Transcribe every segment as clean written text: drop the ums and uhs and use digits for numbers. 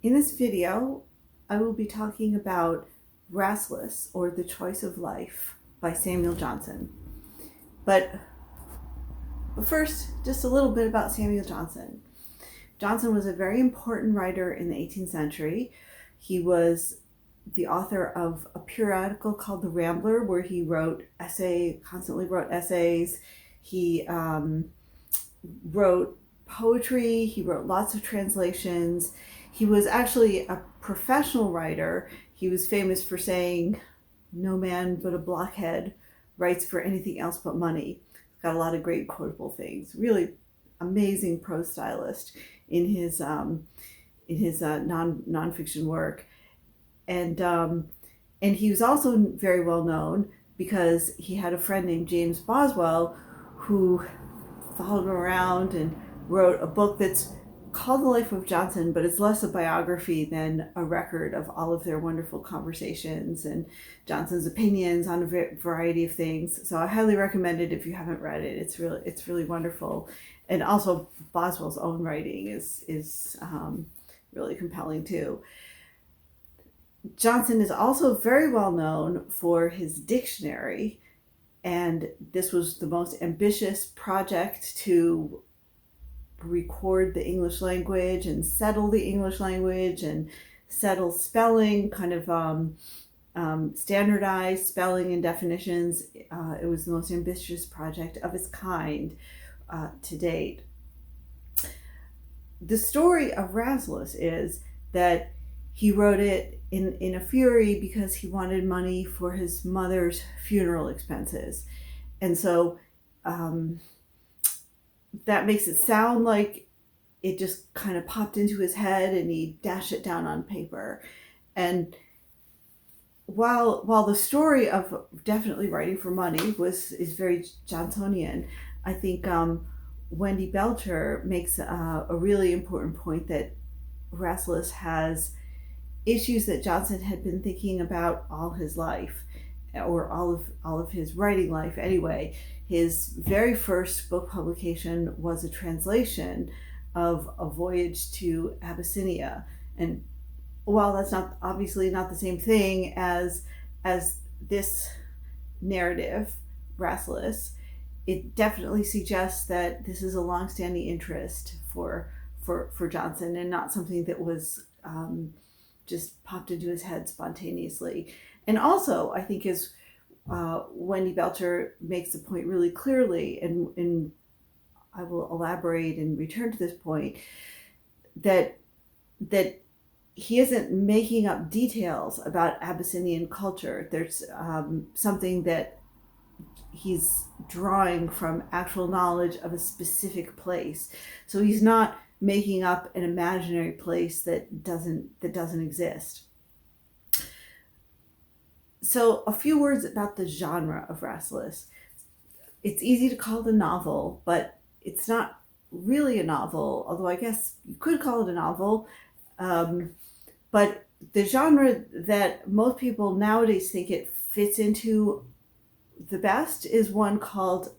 In this video, I will be talking about Rasselas, or The Choice of Life by Samuel Johnson. But first, just a little bit about Samuel Johnson. Johnson was a very important writer in the 18th century. He was the author of a periodical called The Rambler, where he constantly wrote essays. He wrote poetry. He wrote lots of translations. He was actually a professional writer. He was famous for saying, "No man but a blockhead writes for anything else but money." He's got a lot of great quotable things. Really amazing prose stylist in his nonfiction work, and he was also very well known because he had a friend named James Boswell who followed him around and wrote a book that's called The Life of Johnson, but it's less a biography than a record of all of their wonderful conversations and Johnson's opinions on a variety of things. So I highly recommend it if you haven't read it. It's really wonderful, and also Boswell's own writing is really compelling too. Johnson is also very well known for his dictionary, and this was the most ambitious project to record the English language and settle the English language and settle spelling, kind of standardized spelling and definitions. It was the most ambitious project of its kind to date. The story of Rasselas is that he wrote it in a fury because he wanted money for his mother's funeral expenses. And so that makes it sound like it just kind of popped into his head and he dashed it down on paper. And while the story of definitely writing for money is very Johnsonian, I think Wendy Belcher makes a really important point that Rasselas has issues that Johnson had been thinking about all his life, or all of his writing life anyway. His very first book publication was a translation of A Voyage to Abyssinia, and while that's obviously not the same thing as this narrative, Rasselas, it definitely suggests that this is a long-standing interest for Johnson, and not something that was just popped into his head spontaneously. And also, I think is Wendy Belcher makes the point really clearly, and I will elaborate and return to this point, that he isn't making up details about Abyssinian culture. There's something that he's drawing from actual knowledge of a specific place. So he's not making up an imaginary place that doesn't exist. So a few words about the genre of Rasselas. It's easy to call it a novel, but it's not really a novel, although I guess you could call it a novel. But the genre that most people nowadays think it fits into the best is one called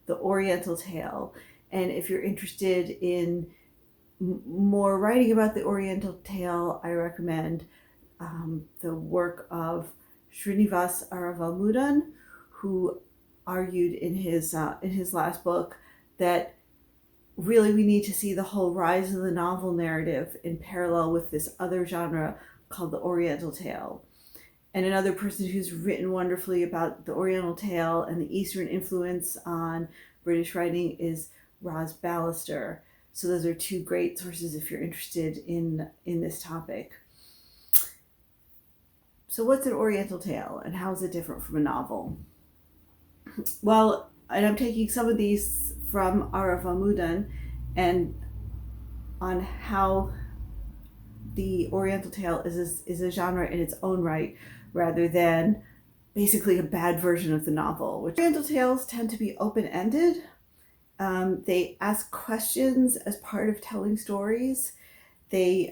the Oriental tale. And if you're interested in more writing about the Oriental tale, I recommend the work of Srinivas Aravamudan, who argued in his last book that really we need to see the whole rise of the novel narrative in parallel with this other genre called the Oriental tale. And another person who's written wonderfully about the Oriental tale and the Eastern influence on British writing is Ros Ballister. So those are two great sources if you're interested in this topic. So what's an Oriental tale, and how is it different from a novel? Well, and I'm taking some of these from Aravamudan, and on how the Oriental tale is a genre in its own right, rather than basically a bad version of the novel. Which Oriental tales tend to be open-ended. They ask questions as part of telling stories. They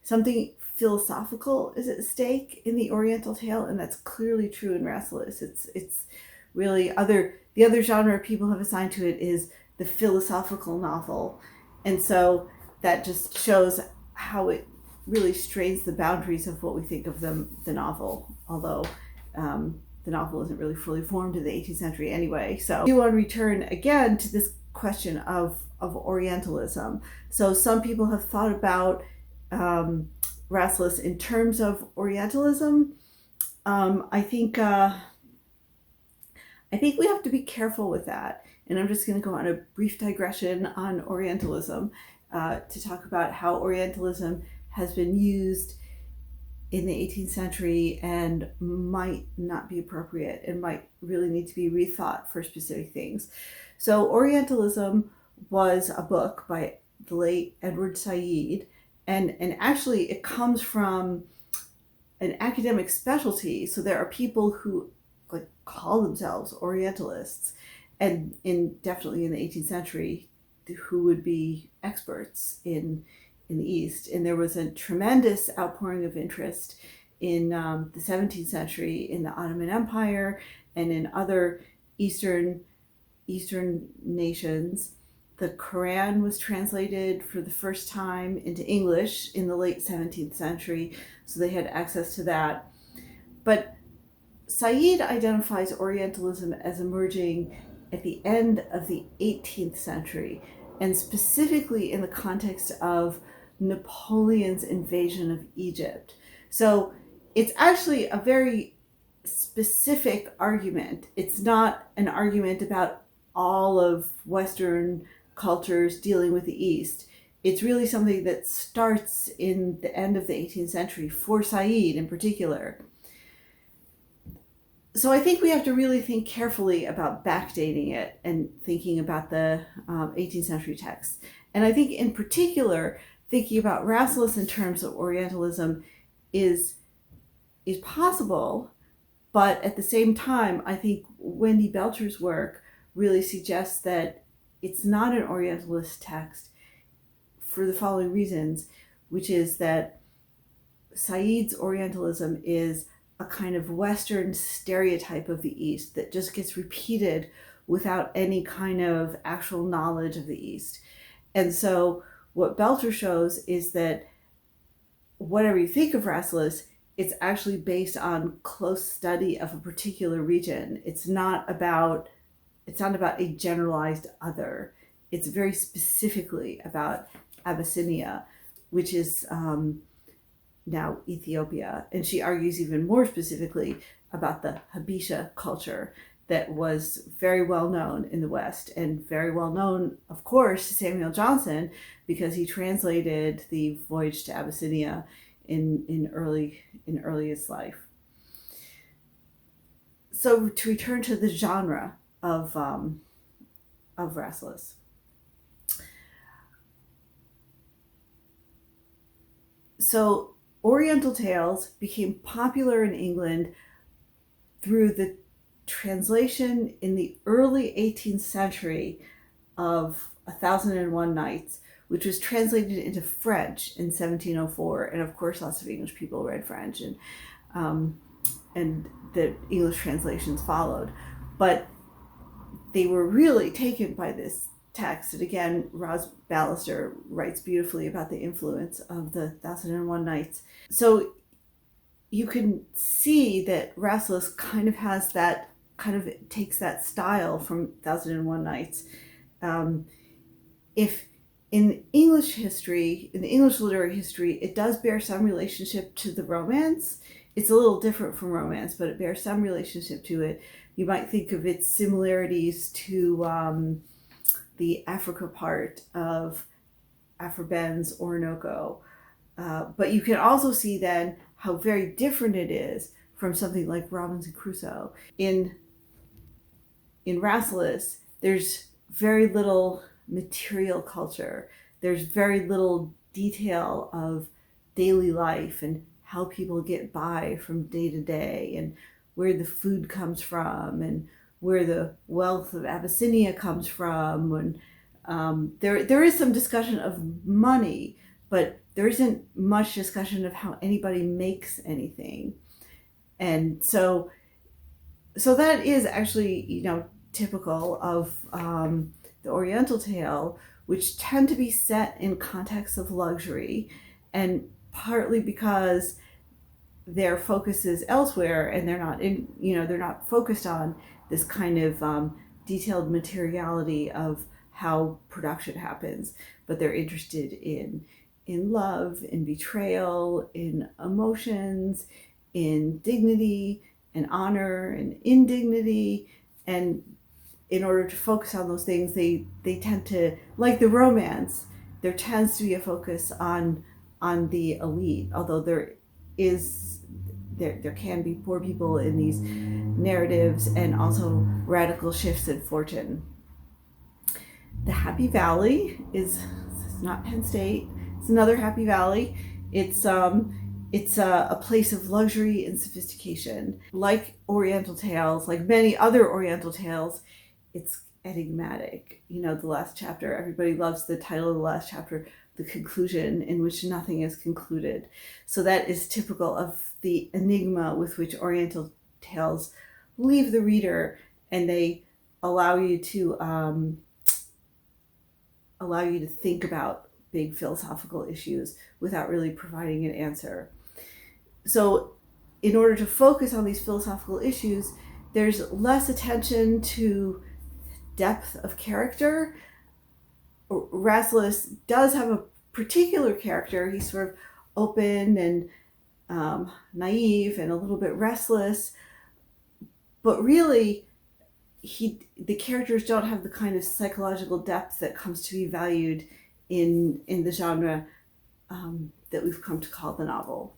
something philosophical is at stake in the Oriental tale, and that's clearly true in Rasselas. It's really the other genre people have assigned to it is the philosophical novel, and so that just shows how it really strains the boundaries of what we think of the novel, although the novel isn't really fully formed in the 18th century anyway. So you want to return again to this question of Orientalism. So some people have thought about Rasselas in terms of Orientalism. I think we have to be careful with that. And I'm just going to go on a brief digression on Orientalism to talk about how Orientalism has been used in the 18th century and might not be appropriate and might really need to be rethought for specific things. So Orientalism was a book by the late Edward Said, and actually it comes from an academic specialty. So there are people who like call themselves Orientalists, and definitely in the 18th century, who would be experts in the East. And there was a tremendous outpouring of interest in the 17th century in the Ottoman Empire and in other Eastern nations. The Quran was translated for the first time into English in the late 17th century, so they had access to that. But Said identifies Orientalism as emerging at the end of the 18th century, and specifically in the context of Napoleon's invasion of Egypt. So it's actually a very specific argument. It's not an argument about all of Western cultures dealing with the East. It's really something that starts in the end of the 18th century for Said in particular. So I think we have to really think carefully about backdating it and thinking about the 18th century texts. And I think in particular, thinking about Rasselas in terms of Orientalism is possible, but at the same time, I think Wendy Belcher's work really suggests that it's not an Orientalist text for the following reasons, which is that Said's Orientalism is a kind of Western stereotype of the East that just gets repeated without any kind of actual knowledge of the East. And so what Belcher shows is that whatever you think of Rasselas, it's actually based on close study of a particular region. It's not about a generalized other. It's very specifically about Abyssinia, which is now Ethiopia. And she argues even more specifically about the Habesha culture that was very well known in the West, and very well known, of course, to Samuel Johnson, because he translated the Voyage to Abyssinia in earliest life. So to return to the genre of Rasselas. So Oriental tales became popular in England through the translation in the early 18th century of A Thousand and One Nights, which was translated into French in 1704. And of course, lots of English people read French, and the English translations followed. But they were really taken by this text. And again, Roz Ballister writes beautifully about the influence of the Thousand and One Nights. So you can see that Rasselas kind of has that, kind of takes that style from Thousand and One Nights. If in English history, in the English literary history, it does bear some relationship to the Romance. It's a little different from Romance, but it bears some relationship to it. You might think of its similarities to the Africa part of Afraben's Orinoco. But you can also see then how very different it is from something like Robinson Crusoe. In Rasselas, there's very little material culture. There's very little detail of daily life and how people get by from day to day, and where the food comes from, and where the wealth of Abyssinia comes from. And there is some discussion of money, but there isn't much discussion of how anybody makes anything. And so that is actually, typical of the Oriental tale, which tend to be set in contexts of luxury and partly because their focus is elsewhere, and they're not focused on this kind of detailed materiality of how production happens, but they're interested in love, in betrayal, in emotions, in dignity and honor and indignity. And in order to focus on those things, they tend to, like the romance, there tends to be a focus on the elite, although is there can be poor people in these narratives, and also radical shifts in fortune. The Happy Valley is not Penn State. It's another Happy Valley. It's a place of luxury and sophistication. Like Oriental tales, like many other Oriental tales, it's enigmatic. The last chapter, everybody loves the title of the last chapter, the conclusion, in which nothing is concluded. So that is typical of the enigma with which Oriental tales leave the reader, and they allow you to think about big philosophical issues without really providing an answer. So in order to focus on these philosophical issues, there's less attention to depth of character. Rasselas does have a particular character. He's sort of open and naive and a little bit restless, but really the characters don't have the kind of psychological depth that comes to be valued in the genre that we've come to call the novel.